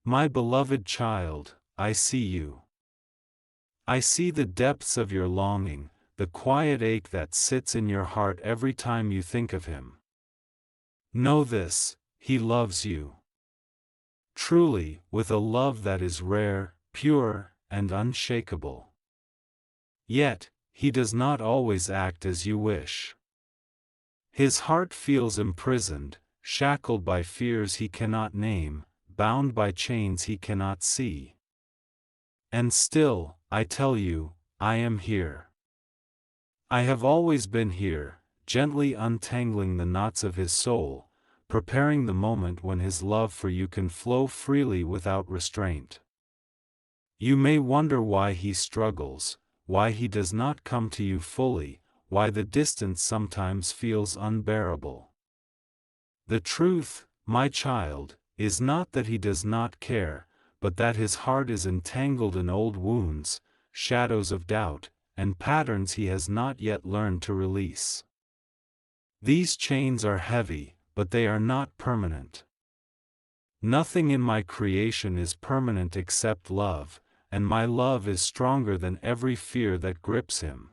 My beloved child, I see you. I see the depths of your longing, the quiet ache that sits in your heart every time you think of him. Know this, he loves you. Truly, with a love that is rare, pure, and unshakable. Yet, he does not always act as you wish. His heart feels imprisoned, shackled by fears he cannot name, bound by chains he cannot see. And still, I tell you, I am here. I have always been here, gently untangling the knots of his soul, preparing the moment when his love for you can flow freely without restraint. You may wonder why he struggles, why he does not come to you fully, why the distance sometimes feels unbearable. The truth, my child, is not that he does not care, but that his heart is entangled in old wounds, shadows of doubt, and patterns he has not yet learned to release. These chains are heavy, but they are not permanent. Nothing in my creation is permanent except love, and my love is stronger than every fear that grips him.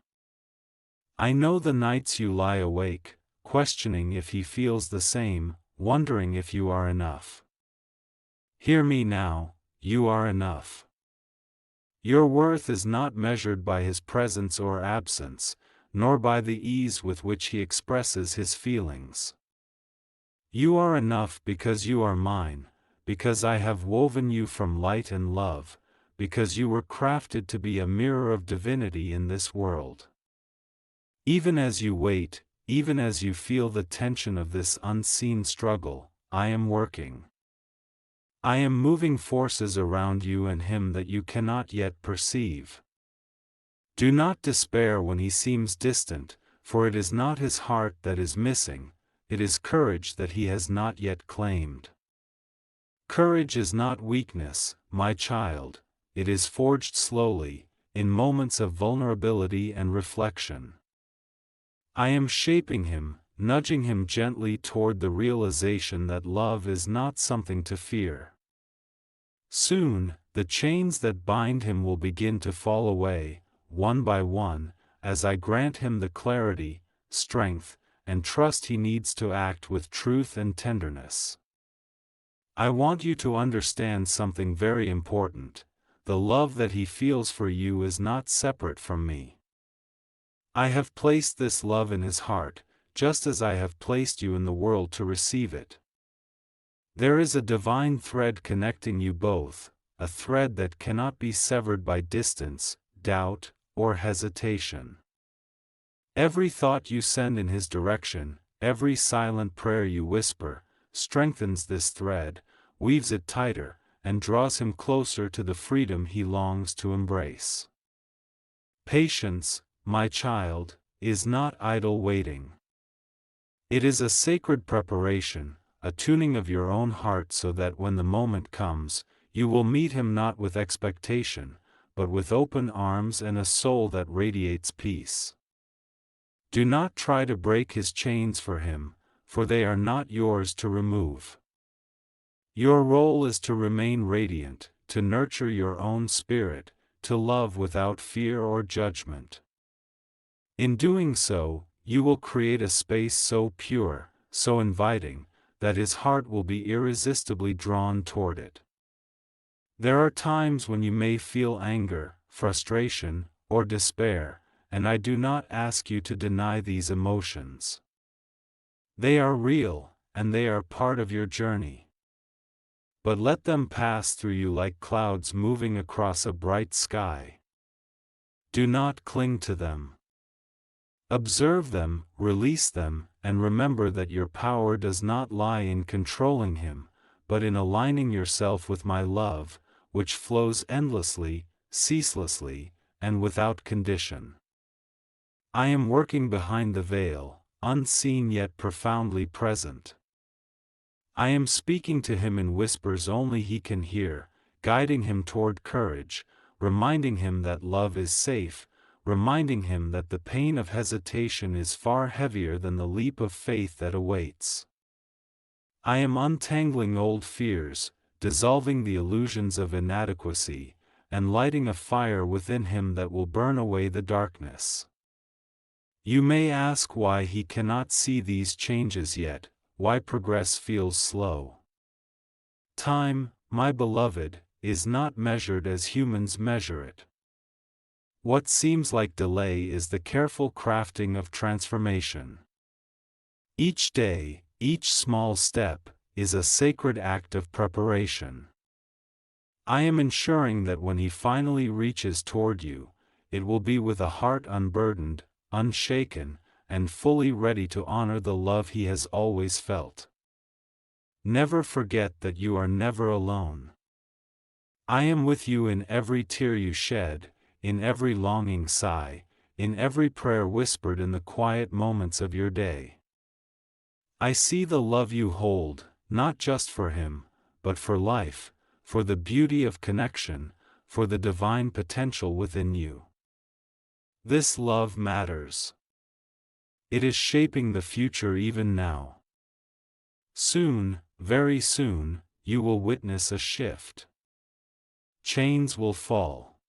I know the nights you lie awake, questioning if he feels the same, wondering if you are enough. Hear me now, you are enough. Your worth is not measured by his presence or absence, nor by the ease with which he expresses his feelings. You are enough because you are mine, because I have woven you from light and love, because you were crafted to be a mirror of divinity in this world. Even as you wait, even as you feel the tension of this unseen struggle, I am working. I am moving forces around you and him that you cannot yet perceive. Do not despair when he seems distant, for it is not his heart that is missing, it is courage that he has not yet claimed. Courage is not weakness, my child, it is forged slowly, in moments of vulnerability and reflection. I am shaping him, nudging him gently toward the realization that love is not something to fear. Soon, the chains that bind him will begin to fall away, one by one, as I grant him the clarity, strength, and trust he needs to act with truth and tenderness. I want you to understand something very important. The love that he feels for you is not separate from me. I have placed this love in his heart, just as I have placed you in the world to receive it. There is a divine thread connecting you both, a thread that cannot be severed by distance, doubt, or hesitation. Every thought you send in his direction, every silent prayer you whisper, strengthens this thread, weaves it tighter, and draws him closer to the freedom he longs to embrace. Patience, my child, is not idle waiting. It is a sacred preparation, a tuning of your own heart so that when the moment comes, you will meet him not with expectation, but with open arms and a soul that radiates peace. Do not try to break his chains for him, for they are not yours to remove. Your role is to remain radiant, to nurture your own spirit, to love without fear or judgment. In doing so, you will create a space so pure, so inviting, that his heart will be irresistibly drawn toward it. There are times when you may feel anger, frustration, or despair, and I do not ask you to deny these emotions. They are real, and they are part of your journey. But let them pass through you like clouds moving across a bright sky. Do not cling to them. Observe them, release them, and remember that your power does not lie in controlling him, but in aligning yourself with my love, which flows endlessly, ceaselessly, and without condition. I am working behind the veil, unseen yet profoundly present. I am speaking to him in whispers only he can hear, guiding him toward courage, reminding him that love is safe, reminding him that the pain of hesitation is far heavier than the leap of faith that awaits. I am untangling old fears, dissolving the illusions of inadequacy, and lighting a fire within him that will burn away the darkness. You may ask why he cannot see these changes yet, why progress feels slow. Time, my beloved, is not measured as humans measure it. What seems like delay is the careful crafting of transformation. Each day, each small step, is a sacred act of preparation. I am ensuring that when he finally reaches toward you, it will be with a heart unburdened, unshaken, and fully ready to honor the love he has always felt. Never forget that you are never alone. I am with you in every tear you shed, in every longing sigh, in every prayer whispered in the quiet moments of your day. I see the love you hold, not just for him, but for life, for the beauty of connection, for the divine potential within you. This love matters. It is shaping the future even now. Soon, very soon, you will witness a shift. Chains will fall.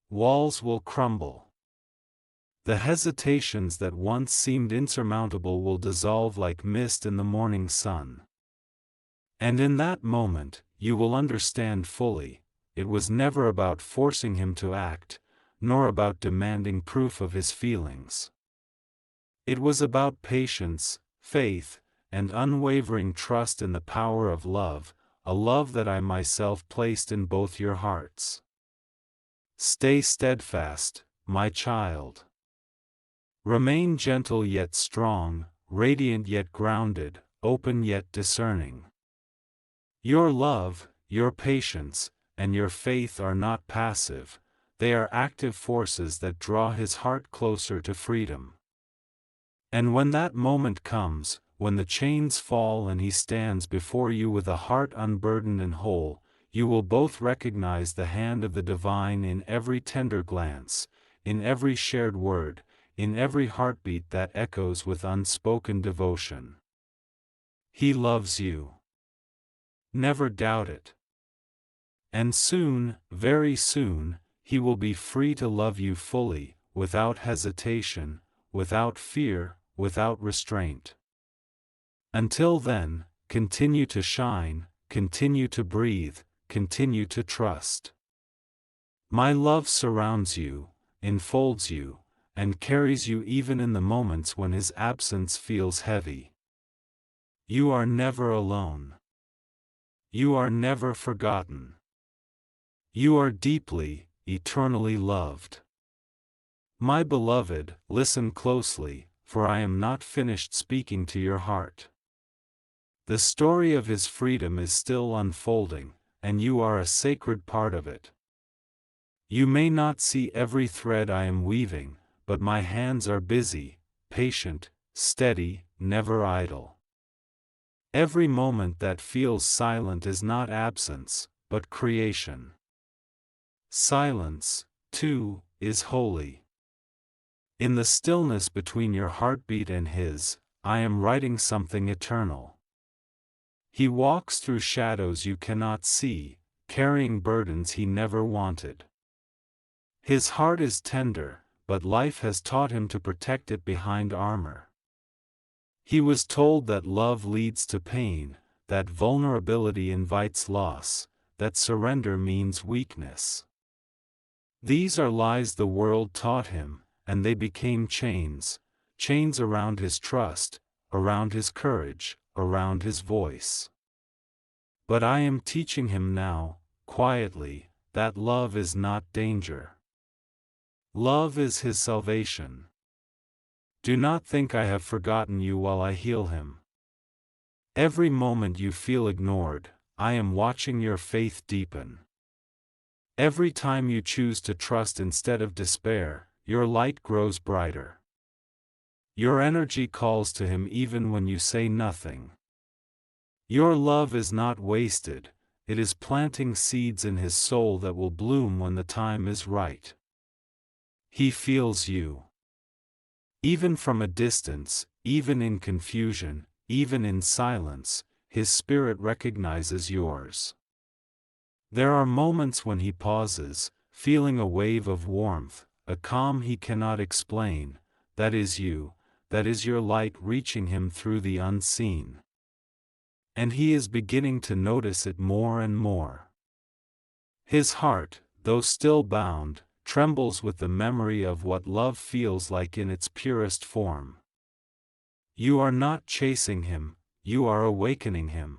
Walls will crumble. The hesitations that once seemed insurmountable will dissolve like mist in the morning sun. And in that moment, you will understand fully, it was never about forcing him to act, nor about demanding proof of his feelings. It was about patience, faith, and unwavering trust in the power of love, a love that I myself placed in both your hearts. Stay steadfast, my child. Remain gentle yet strong, radiant yet grounded, open yet discerning. Your love, your patience, and your faith are not passive, they are active forces that draw his heart closer to freedom. And when that moment comes, when the chains fall and he stands before you with a heart unburdened and whole, you will both recognize the hand of the divine in every tender glance, in every shared word, in every heartbeat that echoes with unspoken devotion. He loves you. Never doubt it. And soon, very soon, he will be free to love you fully, without hesitation, without fear, without restraint. Until then, continue to shine, continue to breathe, continue to trust. My love surrounds you, enfolds you, and carries you even in the moments when his absence feels heavy. You are never alone. You are never forgotten. You are deeply, eternally loved. My beloved, listen closely, for I am not finished speaking to your heart. The story of his freedom is still unfolding, and you are a sacred part of it. You may not see every thread I am weaving, but my hands are busy, patient, steady, never idle. Every moment that feels silent is not absence, but creation. Silence, too, is holy. In the stillness between your heartbeat and his, I am writing something eternal. He walks through shadows you cannot see, carrying burdens he never wanted. His heart is tender, but life has taught him to protect it behind armor. He was told that love leads to pain, that vulnerability invites loss, that surrender means weakness. These are lies the world taught him, and they became chains, chains around his trust, around his courage, around his voice. But I am teaching him now, quietly, that love is not danger. Love is his salvation. Do not think I have forgotten you while I heal him. Every moment you feel ignored, I am watching your faith deepen. Every time you choose to trust instead of despair, your light grows brighter. Your energy calls to him even when you say nothing. Your love is not wasted, it is planting seeds in his soul that will bloom when the time is right. He feels you. Even from a distance, even in confusion, even in silence, his spirit recognizes yours. There are moments when he pauses, feeling a wave of warmth, a calm he cannot explain. That is you, that is your light reaching him through the unseen. And he is beginning to notice it more and more. His heart, though still bound, trembles with the memory of what love feels like in its purest form. You are not chasing him, you are awakening him.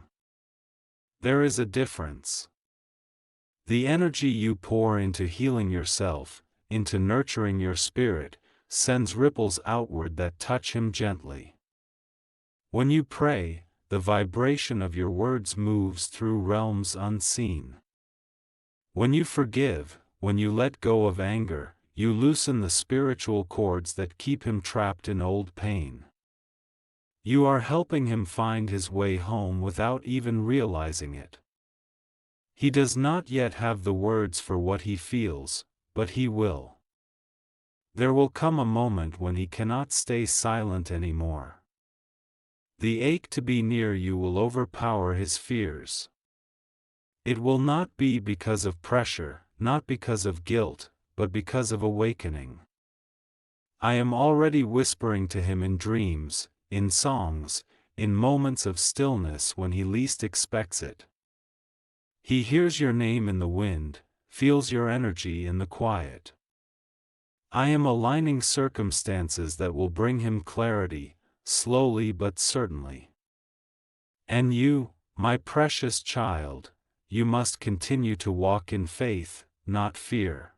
There is a difference. The energy you pour into healing yourself, into nurturing your spirit, sends ripples outward that touch him gently. When you pray, the vibration of your words moves through realms unseen. When you forgive, when you let go of anger, you loosen the spiritual cords that keep him trapped in old pain. You are helping him find his way home without even realizing it. He does not yet have the words for what he feels, but he will. There will come a moment when he cannot stay silent anymore. The ache to be near you will overpower his fears. It will not be because of pressure, not because of guilt, but because of awakening. I am already whispering to him in dreams, in songs, in moments of stillness when he least expects it. He hears your name in the wind, feels your energy in the quiet. I am aligning circumstances that will bring him clarity, slowly but certainly. And you, my precious child, you must continue to walk in faith, not fear.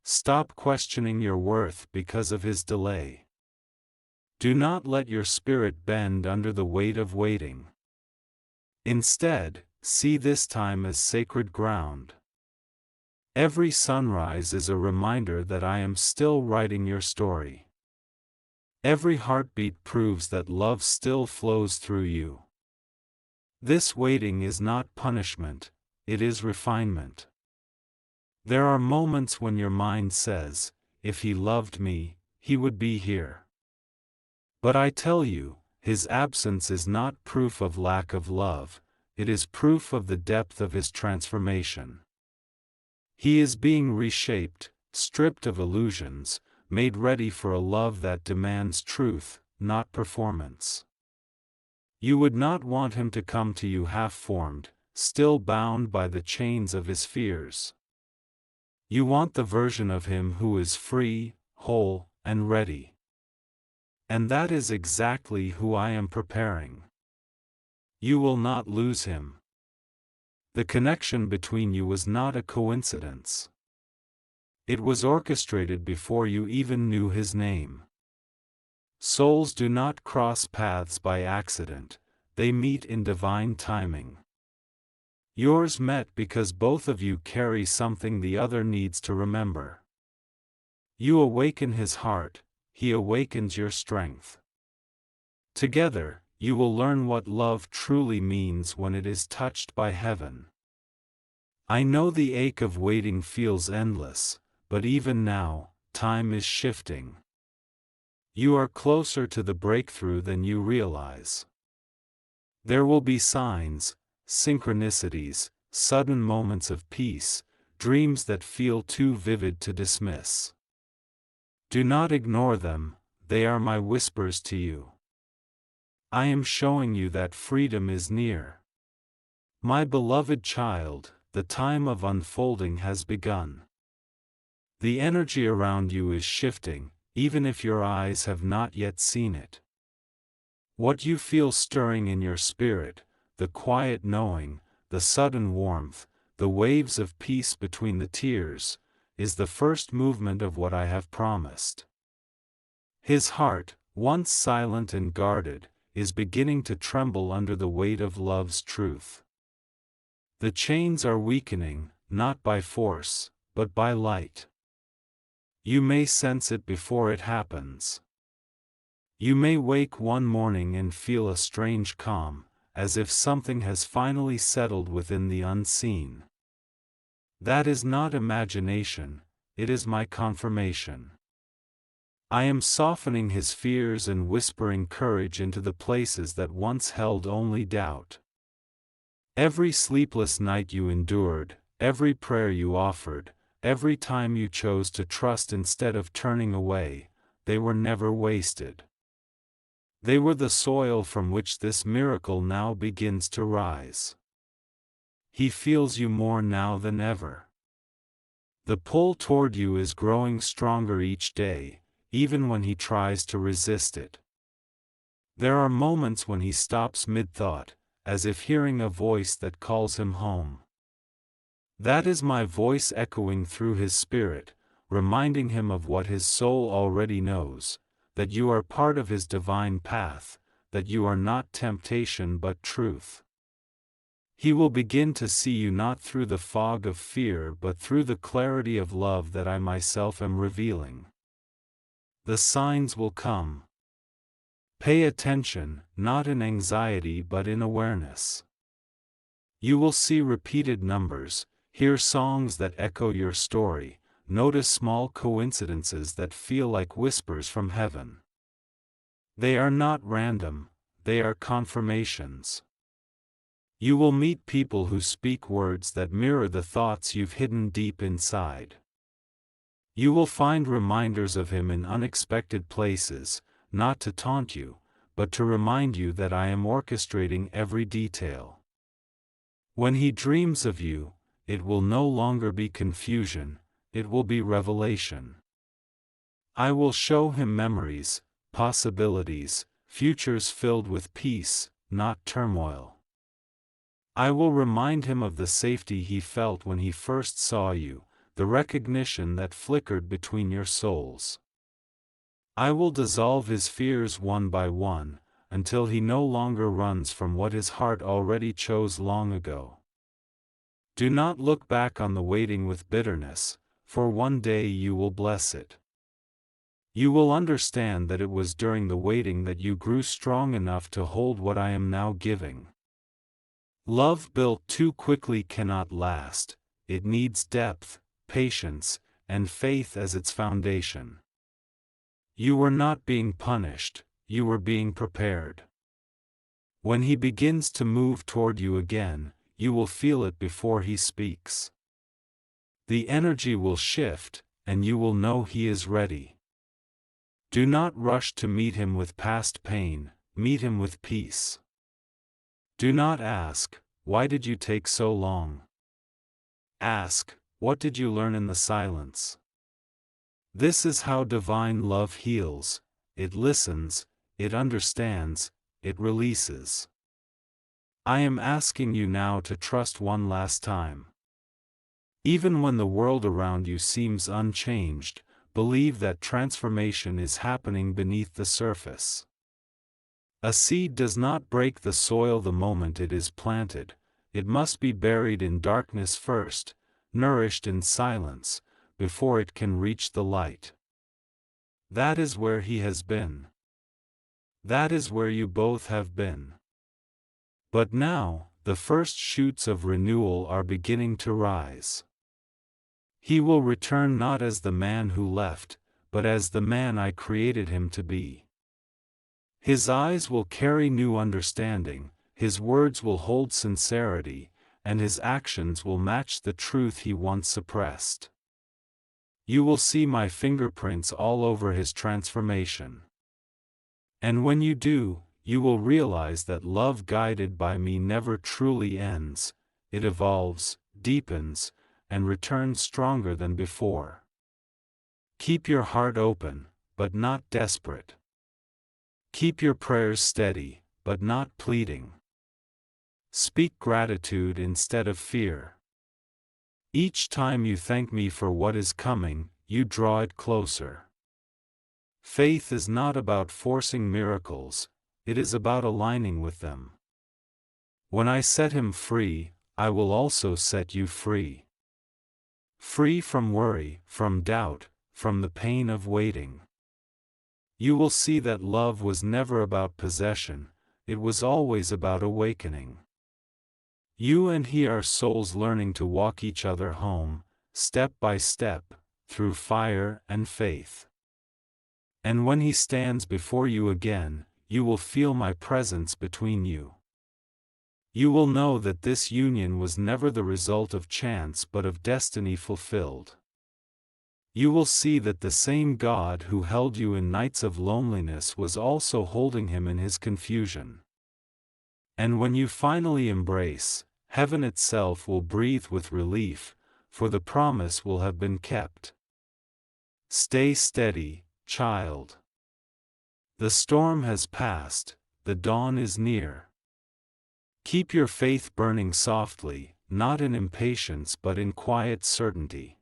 Stop questioning your worth because of his delay. Do not let your spirit bend under the weight of waiting. Instead, see this time as sacred ground. Every sunrise is a reminder that I am still writing your story. Every heartbeat proves that love still flows through you. This waiting is not punishment, it is refinement. There are moments when your mind says, if he loved me, he would be here. But I tell you, his absence is not proof of lack of love, it is proof of the depth of his transformation. He is being reshaped, stripped of illusions, made ready for a love that demands truth, not performance. You would not want him to come to you half-formed, still bound by the chains of his fears. You want the version of him who is free, whole, and ready. And that is exactly who I am preparing. You will not lose him. The connection between you was not a coincidence. It was orchestrated before you even knew his name. Souls do not cross paths by accident, they meet in divine timing. Yours met because both of you carry something the other needs to remember. You awaken his heart, he awakens your strength. Together, you will learn what love truly means when it is touched by heaven. I know the ache of waiting feels endless, but even now, time is shifting. You are closer to the breakthrough than you realize. There will be signs, synchronicities, sudden moments of peace, dreams that feel too vivid to dismiss. Do not ignore them, they are my whispers to you. I am showing you that freedom is near. My beloved child, the time of unfolding has begun. The energy around you is shifting, even if your eyes have not yet seen it. What you feel stirring in your spirit, the quiet knowing, the sudden warmth, the waves of peace between the tears, is the first movement of what I have promised. His heart, once silent and guarded, is beginning to tremble under the weight of love's truth. The chains are weakening, not by force, but by light. You may sense it before it happens. You may wake one morning and feel a strange calm, as if something has finally settled within the unseen. That is not imagination, it is my confirmation. I am softening his fears and whispering courage into the places that once held only doubt. Every sleepless night you endured, every prayer you offered, every time you chose to trust instead of turning away, they were never wasted. They were the soil from which this miracle now begins to rise. He feels you more now than ever. The pull toward you is growing stronger each day, even when he tries to resist it. There are moments when he stops mid-thought, as if hearing a voice that calls him home. That is my voice echoing through his spirit, reminding him of what his soul already knows, that you are part of his divine path, that you are not temptation but truth. He will begin to see you not through the fog of fear but through the clarity of love that I myself am revealing. The signs will come. Pay attention, not in anxiety but in awareness. You will see repeated numbers, hear songs that echo your story, notice small coincidences that feel like whispers from heaven. They are not random, they are confirmations. You will meet people who speak words that mirror the thoughts you've hidden deep inside. You will find reminders of him in unexpected places, not to taunt you, but to remind you that I am orchestrating every detail. When he dreams of you, it will no longer be confusion, it will be revelation. I will show him memories, possibilities, futures filled with peace, not turmoil. I will remind him of the safety he felt when he first saw you, the recognition that flickered between your souls. I will dissolve his fears one by one, until he no longer runs from what his heart already chose long ago. Do not look back on the waiting with bitterness, for one day you will bless it. You will understand that it was during the waiting that you grew strong enough to hold what I am now giving. Love built too quickly cannot last, it needs depth, patience, and faith as its foundation. You were not being punished, you were being prepared. When he begins to move toward you again, you will feel it before he speaks. The energy will shift, and you will know he is ready. Do not rush to meet him with past pain, meet him with peace. Do not ask, "Why did you take so long?" Ask, "What did you learn in the silence?" This is how divine love heals. It listens, it understands, it releases. I am asking you now to trust one last time. Even when the world around you seems unchanged, believe that transformation is happening beneath the surface. A seed does not break the soil the moment it is planted, it must be buried in darkness first, nourished in silence, before it can reach the light. That is where he has been. That is where you both have been. But now, the first shoots of renewal are beginning to rise. He will return not as the man who left, but as the man I created him to be. His eyes will carry new understanding, his words will hold sincerity, and his actions will match the truth he once suppressed. You will see my fingerprints all over his transformation. And when you do, you will realize that love guided by me never truly ends, it evolves, deepens, and returns stronger than before. Keep your heart open, but not desperate. Keep your prayers steady, but not pleading. Speak gratitude instead of fear. Each time you thank me for what is coming, you draw it closer. Faith is not about forcing miracles, it is about aligning with them. When I set him free, I will also set you free. Free from worry, from doubt, from the pain of waiting. You will see that love was never about possession, it was always about awakening. You and he are souls learning to walk each other home, step by step, through fire and faith. And when he stands before you again, you will feel my presence between you. You will know that this union was never the result of chance but of destiny fulfilled. You will see that the same God who held you in nights of loneliness was also holding him in his confusion. And when you finally embrace, heaven itself will breathe with relief, for the promise will have been kept. Stay steady, child. The storm has passed, the dawn is near. Keep your faith burning softly, not in impatience but in quiet certainty.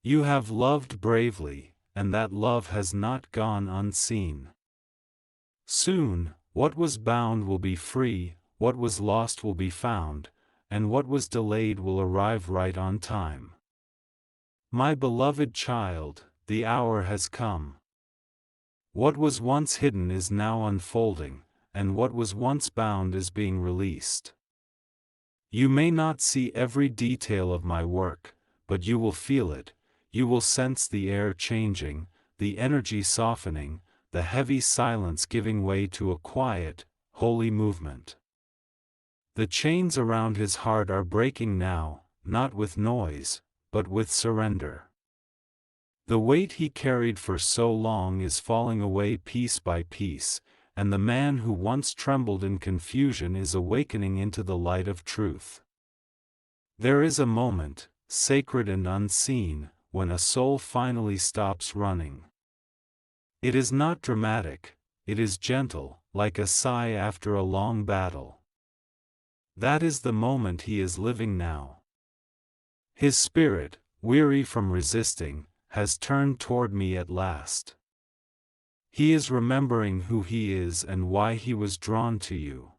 You have loved bravely, and that love has not gone unseen. Soon, what was bound will be free, what was lost will be found, and what was delayed will arrive right on time. My beloved child, the hour has come. What was once hidden is now unfolding, and what was once bound is being released. You may not see every detail of my work, but you will feel it, you will sense the air changing, the energy softening, the heavy silence giving way to a quiet, holy movement. The chains around his heart are breaking now, not with noise, but with surrender. The weight he carried for so long is falling away piece by piece, and the man who once trembled in confusion is awakening into the light of truth. There is a moment, sacred and unseen, when a soul finally stops running. It is not dramatic, it is gentle, like a sigh after a long battle. That is the moment he is living now. His spirit, weary from resisting, has turned toward me at last. He is remembering who he is and why he was drawn to you.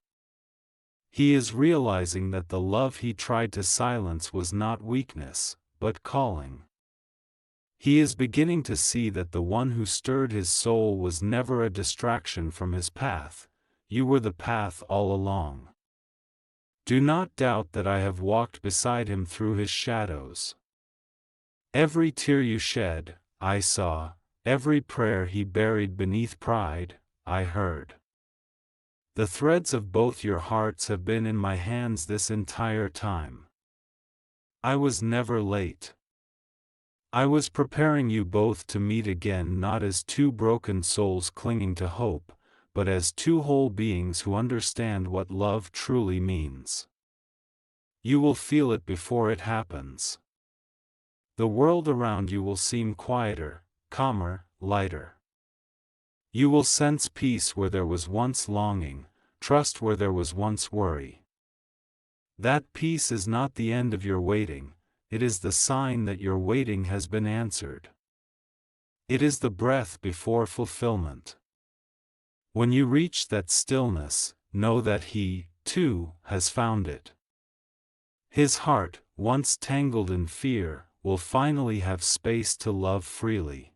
He is realizing that the love he tried to silence was not weakness, but calling. He is beginning to see that the one who stirred his soul was never a distraction from his path, you were the path all along. Do not doubt that I have walked beside him through his shadows. Every tear you shed, I saw, every prayer he buried beneath pride, I heard. The threads of both your hearts have been in my hands this entire time. I was never late. I was preparing you both to meet again, not as two broken souls clinging to hope, but as two whole beings who understand what love truly means. You will feel it before it happens. The world around you will seem quieter, calmer, lighter. You will sense peace where there was once longing, trust where there was once worry. That peace is not the end of your waiting, it is the sign that your waiting has been answered. It is the breath before fulfillment. When you reach that stillness, know that he, too, has found it. His heart, once tangled in fear, will finally have space to love freely.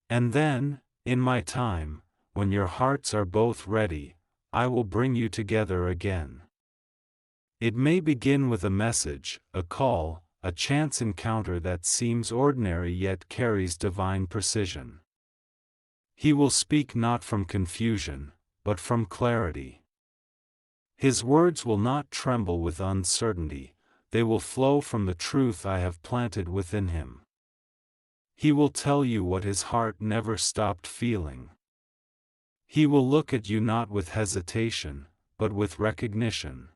And then, in my time, when your hearts are both ready, I will bring you together again. It may begin with a message, a call, a chance encounter that seems ordinary yet carries divine precision. He will speak not from confusion, but from clarity. His words will not tremble with uncertainty, they will flow from the truth I have planted within him. He will tell you what his heart never stopped feeling. He will look at you not with hesitation, but with recognition.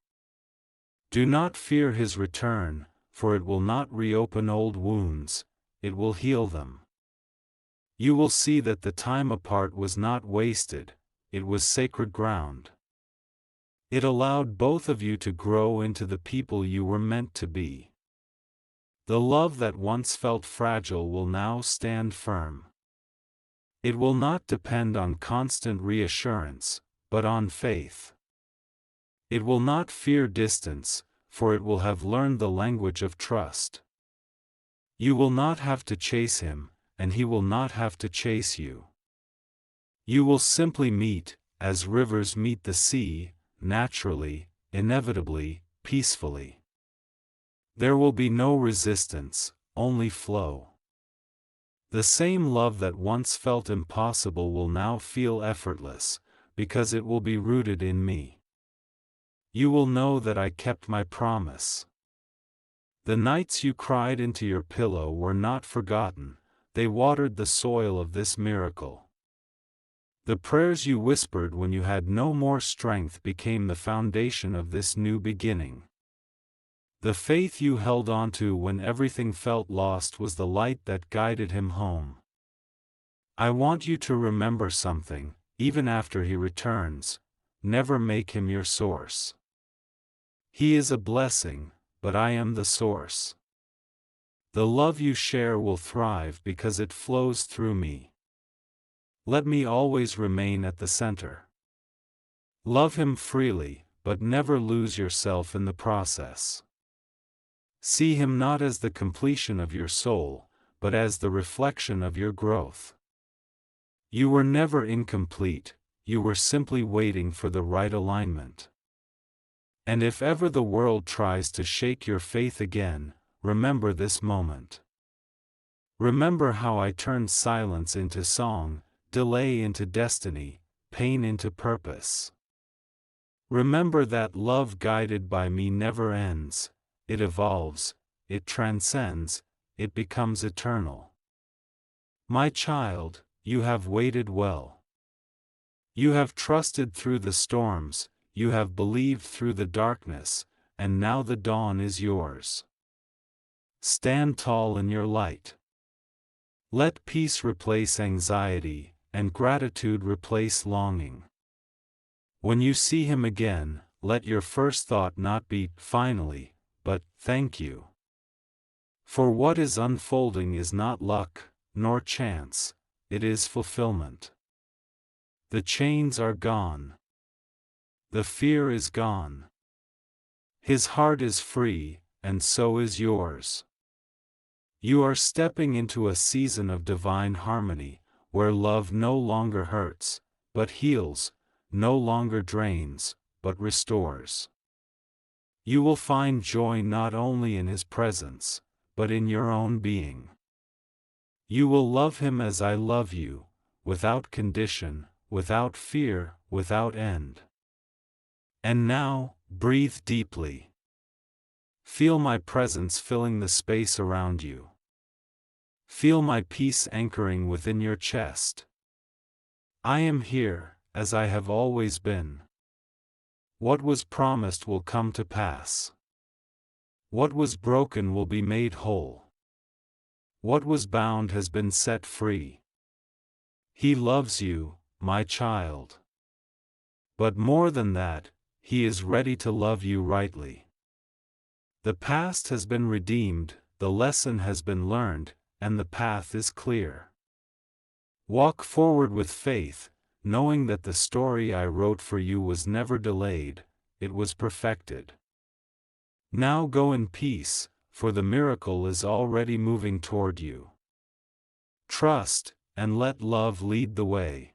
Do not fear his return, for it will not reopen old wounds, it will heal them. You will see that the time apart was not wasted, it was sacred ground. It allowed both of you to grow into the people you were meant to be. The love that once felt fragile will now stand firm. It will not depend on constant reassurance, but on faith. It will not fear distance, for it will have learned the language of trust. You will not have to chase him, and he will not have to chase you. You will simply meet, as rivers meet the sea, naturally, inevitably, peacefully. There will be no resistance, only flow. The same love that once felt impossible will now feel effortless, because it will be rooted in me. You will know that I kept my promise. The nights you cried into your pillow were not forgotten, they watered the soil of this miracle. The prayers you whispered when you had no more strength became the foundation of this new beginning. The faith you held onto when everything felt lost was the light that guided him home. I want you to remember something, even after he returns, never make him your source. He is a blessing, but I am the source. The love you share will thrive because it flows through me. Let me always remain at the center. Love him freely, but never lose yourself in the process. See him not as the completion of your soul, but as the reflection of your growth. You were never incomplete, you were simply waiting for the right alignment. And if ever the world tries to shake your faith again, remember this moment. Remember how I turned silence into song, delay into destiny, pain into purpose. Remember that love guided by me never ends, it evolves, it transcends, it becomes eternal. My child, you have waited well. You have trusted through the storms, you have believed through the darkness, and now the dawn is yours. Stand tall in your light. Let peace replace anxiety, and gratitude replace longing. When you see him again, let your first thought not be, finally, but, thank you. For what is unfolding is not luck, nor chance, it is fulfillment. The chains are gone. The fear is gone. His heart is free, and so is yours. You are stepping into a season of divine harmony, where love no longer hurts, but heals, no longer drains, but restores. You will find joy not only in his presence, but in your own being. You will love him as I love you, without condition, without fear, without end. And now, breathe deeply. Feel my presence filling the space around you. Feel my peace anchoring within your chest. I am here, as I have always been. What was promised will come to pass. What was broken will be made whole. What was bound has been set free. He loves you, my child. But more than that, he is ready to love you rightly. The past has been redeemed, the lesson has been learned, and the path is clear. Walk forward with faith, knowing that the story I wrote for you was never delayed, it was perfected. Now go in peace, for the miracle is already moving toward you. Trust, and let love lead the way.